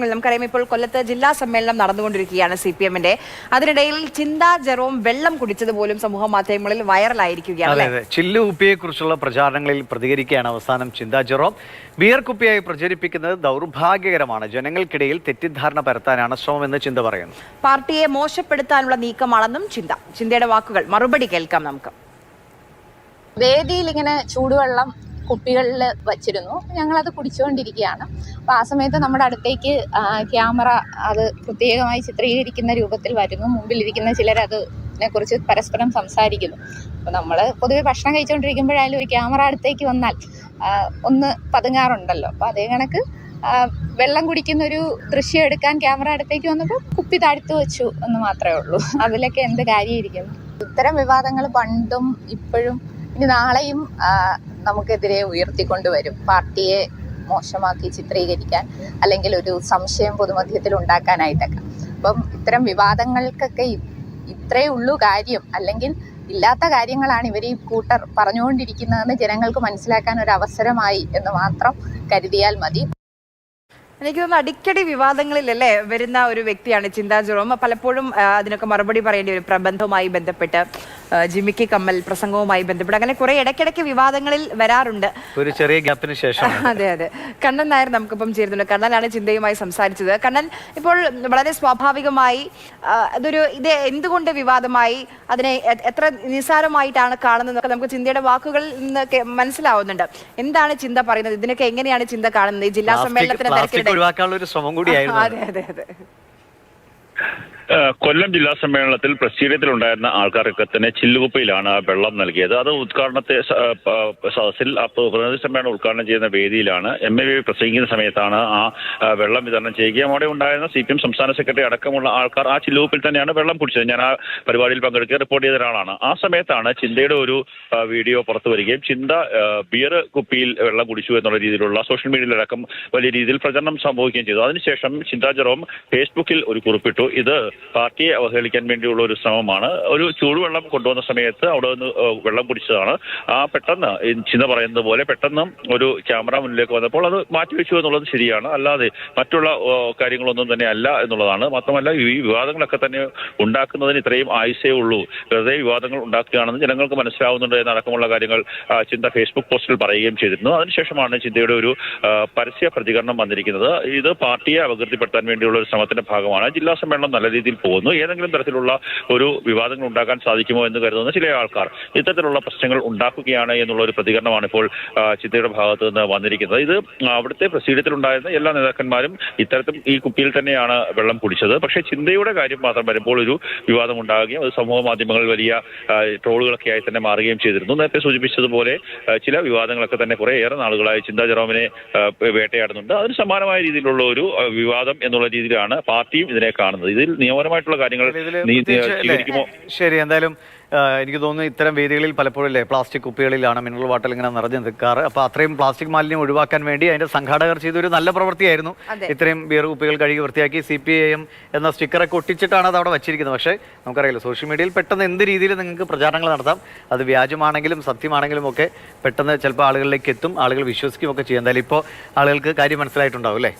നമുക്കറിയാം ഇപ്പോൾ കൊല്ലത്ത് ജില്ലാ സമ്മേളനം നടന്നുകൊണ്ടിരിക്കുകയാണ് CPM-ന്റെ. അതിനിടയിൽ ചിന്താ ജെറോം വെള്ളം കുടിച്ചത് പോലും സമൂഹ മാധ്യമങ്ങളിൽ വൈറലായിരിക്കുകയാണ്. ചില്ലു കുപ്പിയെ കുറിച്ചുള്ള പ്രചാരണങ്ങളിൽ പ്രതികരിക്കുകയാണ് അവസാനം ചിന്താ ജെറോം. ബിയർ കുപ്പിയായി പ്രചരിപ്പിക്കുന്നത് ദൗർഭാഗ്യകരമാണ്. ജനങ്ങൾക്കിടയിൽ തെറ്റിദ്ധാരണ പരത്താനാണ് ശ്രമമെന്ന് ചിന്ത പറയുന്നു. പാർട്ടിയെ മോശപ്പെടുത്താനുള്ള നീക്കമാണെന്നും ചിന്തയുടെ വാക്കുകൾ. മറുപടി കേൾക്കാം നമുക്ക്. വേദിയിൽ ഇങ്ങനെ ചൂടുവെള്ളം കുപ്പികളിൽ വച്ചിരുന്നു, ഞങ്ങളത് കുടിച്ചുകൊണ്ടിരിക്കുകയാണ്. അപ്പോൾ ആ സമയത്ത് നമ്മുടെ അടുത്തേക്ക് ക്യാമറ അത് പ്രത്യേകമായി ചിത്രീകരിക്കുന്ന രൂപത്തിൽ വരുന്നു. മുമ്പിലിരിക്കുന്ന ചിലരതിനെ കുറിച്ച് പരസ്പരം സംസാരിക്കുന്നു. അപ്പോൾ നമ്മൾ പൊതുവെ ഭക്ഷണം കഴിച്ചുകൊണ്ടിരിക്കുമ്പോഴായാലും ഒരു ക്യാമറ അടുത്തേക്ക് വന്നാൽ ഒന്ന് പതുങ്ങാറുണ്ടല്ലോ. അപ്പോൾ അതേ കണക്ക് വെള്ളം കുടിക്കുന്നൊരു ദൃശ്യം എടുക്കാൻ ക്യാമറ അടുത്തേക്ക് വന്നപ്പോൾ കുപ്പി താഴ്ത്തു വെച്ചു എന്ന് മാത്രമേ ഉള്ളൂ. അതിലൊക്കെ എന്ത് കാര്യമായിരിക്കുന്നു. ഇത്തരം വിവാദങ്ങൾ പണ്ടും ഇപ്പോഴും ഇനി നാളെയും നമുക്കെതിരെ ഉയർത്തിക്കൊണ്ടുവരും. പാർട്ടിയെ മോശമാക്കി ചിത്രീകരിക്കാൻ, അല്ലെങ്കിൽ ഒരു സംശയം പൊതുമധ്യത്തിൽ ഉണ്ടാക്കാനായിട്ടൊക്കെ. അപ്പം ഇത്തരം വിവാദങ്ങൾക്കൊക്കെ ഇത്രയേ ഉള്ളൂ കാര്യം, അല്ലെങ്കിൽ ഇല്ലാത്ത കാര്യങ്ങളാണ് ഇവർ ഈ കൂട്ടർ പറഞ്ഞുകൊണ്ടിരിക്കുന്നതെന്ന് ജനങ്ങൾക്ക് മനസ്സിലാക്കാൻ ഒരു അവസരമായി എന്ന് മാത്രം കരുതിയാൽ മതി. എനിക്ക് തോന്നുന്നു അടിക്കടി വിവാദങ്ങളിലല്ലേ വരുന്ന ഒരു വ്യക്തിയാണ് ചിന്താ ജെറോം. പലപ്പോഴും അതിനൊക്കെ മറുപടി പറയേണ്ടി വരും. പ്രബന്ധവുമായി ബന്ധപ്പെട്ട്, ജിമിക്കി കമ്മൽ പ്രസംഗവുമായി ബന്ധപ്പെട്ട്, അങ്ങനെ കുറെ ഇടയ്ക്കിടയ്ക്ക് വിവാദങ്ങളിൽ വരാറുണ്ട്. ഒരു ചെറിയ ഗ്യാപ്പിന് ശേഷം അതെ. കണ്ണൻ നായർ നമുക്കിപ്പം ചേരുന്നുണ്ട്. കണ്ണനാണ് ചിന്തയുമായി സംസാരിച്ചത്. കണ്ണൻ, ഇപ്പോൾ വളരെ സ്വാഭാവികമായി ഇത് എന്തുകൊണ്ട് വിവാദമായി, അതിനെ എത്ര നിസ്സാരമായിട്ടാണ് കാണുന്നതൊക്കെ നമുക്ക് ചിന്തയുടെ വാക്കുകളിൽ നിന്ന് മനസ്സിലാവുന്നുണ്ട്. എന്താണ് ചിന്ത പറയുന്നത്? ഇതിനൊക്കെ എങ്ങനെയാണ് ചിന്ത കാണുന്നത്? ഈ ജില്ലാ സമ്മേളനത്തിന് ഒഴിവാക്കാനുള്ള ഒരു ശ്രമം കൂടിയായിരുന്നു. അതെ. കൊല്ലം ജില്ലാ സമ്മേളനത്തിൽ പ്രസിഡന്റിലുണ്ടായിരുന്ന ആൾക്കാരൊക്കെ തന്നെ ചില്ലുകുപ്പയിലാണ് വെള്ളം നൽകിയത്. അത് ഉദ്ഘാടനത്തെ സദസ്സിൽ പ്രതിനിധി സമ്മേളനം ഉദ്ഘാടനം ചെയ്യുന്ന വേദിയിലാണ് MLV പ്രസംഗിക്കുന്ന സമയത്താണ് ആ വെള്ളം വിതരണം ചെയ്യുകയും അവിടെ ഉണ്ടായിരുന്ന CPM സംസ്ഥാന സെക്രട്ടറി അടക്കമുള്ള ആൾക്കാർ ആ ചില്ലുകുപ്പിൽ തന്നെയാണ് വെള്ളം കുടിച്ചത്. ഞാൻ ആ പരിപാടിയിൽ പങ്കെടുക്കുക റിപ്പോർട്ട് ചെയ്ത ഒരാളാണ്. ആ സമയത്താണ് ചിന്തയുടെ ഒരു വീഡിയോ പുറത്തു വരികയും ചിന്ത ബിയർ കുപ്പിയിൽ വെള്ളം കുടിച്ചു എന്നുള്ള രീതിയിലുള്ള സോഷ്യൽ മീഡിയയിലടക്കം വലിയ രീതിയിൽ പ്രചരണം സംഭവിക്കുകയും ചെയ്തു. അതിനുശേഷം ചിന്താ ജെറോം ഫേസ്ബുക്കിൽ ഒരു കുറിപ്പിട്ടു. ഇത് പാർട്ടിയെ അവഹേളിക്കാൻ വേണ്ടിയുള്ള ഒരു ശ്രമമാണ്. ഒരു ചൂടുവെള്ളം കൊണ്ടുവന്ന സമയത്ത് അവിടെ നിന്ന് വെള്ളം കുടിച്ചതാണ്. പെട്ടെന്ന് ചിന്ത പറയുന്നത് പോലെ പെട്ടെന്ന് ഒരു ക്യാമറ മുന്നിലേക്ക് വന്നപ്പോൾ അത് മാറ്റിവെച്ചു എന്നുള്ളത് ശരിയാണ്. അല്ലാതെ മറ്റുള്ള കാര്യങ്ങളൊന്നും തന്നെ അല്ല എന്നുള്ളതാണ്. മാത്രമല്ല ഈ വിവാദങ്ങളൊക്കെ തന്നെ ഉണ്ടാക്കുന്നതിന് ഇത്രയും ആയുസേ ഉള്ളൂ. വെറുതെ വിവാദങ്ങൾ ഉണ്ടാക്കുകയാണെന്ന് ജനങ്ങൾക്ക് മനസ്സിലാവുന്നുണ്ട് എന്നടക്കമുള്ള കാര്യങ്ങൾ ചിന്ത ഫേസ്ബുക്ക് പോസ്റ്റിൽ പറയുകയും ചെയ്തിരുന്നു. അതിനുശേഷമാണ് ചിന്തയുടെ ഒരു പരസ്യ പ്രതികരണം വന്നിരിക്കുന്നത്. ഇത് പാർട്ടിയെ അപകീർത്തിപ്പെടുത്താൻ വേണ്ടിയുള്ള ഒരു ശ്രമത്തിന്റെ ഭാഗമാണ്. ജില്ലാ സമ്മേളനം നല്ല രീതിയിൽ പോകുന്നു. ഏതെങ്കിലും തരത്തിലുള്ള ഒരു വിവാദങ്ങൾ ഉണ്ടാക്കാൻ സാധിക്കുമോ എന്ന് കരുതുന്ന ചില ആൾക്കാർ ഇത്തരത്തിലുള്ള പ്രശ്നങ്ങൾ ഉണ്ടാക്കുകയാണ് എന്നുള്ള ഒരു പ്രതികരണമാണ് ഇപ്പോൾ ചിന്തയുടെ ഭാഗത്ത് നിന്ന് വന്നിരിക്കുന്നത്. ഇത് അവിടുത്തെ പ്രസിഡന്റിലുണ്ടായിരുന്ന എല്ലാ നേതാക്കന്മാരും ഇത്തരത്തിൽ ഈ കുപ്പിയിൽ തന്നെയാണ് വെള്ളം കുടിച്ചത്. പക്ഷേ ചിന്തയുടെ കാര്യം മാത്രം വരുമ്പോൾ ഒരു വിവാദം ഉണ്ടാകുകയും അത് സമൂഹ മാധ്യമങ്ങളിൽ വലിയ ട്രോളുകളൊക്കെ ആയി തന്നെ മാറുകയും ചെയ്തിരുന്നു. നേരത്തെ സൂചിപ്പിച്ചതുപോലെ ചില വിവാദങ്ങളൊക്കെ തന്നെ കുറേയേറെ നാളുകളായി ചിന്താ ജെറോമിനെ വേട്ടയാടുന്നുണ്ട്. അതിന് സമാനമായ രീതിയിലുള്ള ഒരു വിവാദം എന്നുള്ള രീതിയിലാണ് പാർട്ടിയും ഇതിനെ കാണുന്നത്. ഇതിൽ നിയമപരമായിട്ടുള്ള കാര്യങ്ങൾ ശരി. എന്തായാലും എനിക്ക് തോന്നുന്നു ഇത്തരം വേദികളിൽ പലപ്പോഴും പ്ലാസ്റ്റിക് കുപ്പികളിലാണ് മിനറൽ വാട്ടർ ഇങ്ങനെ നിറഞ്ഞു നിൽക്കാറ്. അപ്പൊ അത്രയും പ്ലാസ്റ്റിക് മാലിന്യം ഒഴിവാക്കാൻ വേണ്ടി അതിന്റെ സംഘാടകർ ചെയ്തൊരു നല്ല പ്രവൃത്തിയായിരുന്നു. ഇത്രയും ബിയർ കുപ്പികൾ കഴുകി വൃത്തിയാക്കി CPIM എന്ന സ്റ്റിക്കറൊക്കെ ഒട്ടിച്ചിട്ടാണ് അത് അവിടെ വെച്ചിരിക്കുന്നത്. പക്ഷേ നമുക്കറിയില്ല, സോഷ്യൽ മീഡിയയിൽ പെട്ടെന്ന് എന്ത് രീതിയിൽ നിങ്ങൾക്ക് പ്രചാരണങ്ങൾ നടത്താം. അത് വ്യാജമാണെങ്കിലും സത്യമാണെങ്കിലും ഒക്കെ പെട്ടെന്ന് ചിലപ്പോൾ ആളുകളിലേക്ക് എത്തും, ആളുകൾ വിശ്വസിക്കും ഒക്കെ ചെയ്യാം. എന്തായാലും ഇപ്പോൾ ആളുകൾക്ക് കാര്യം മനസ്സിലായിട്ടുണ്ടാവും അല്ലേ?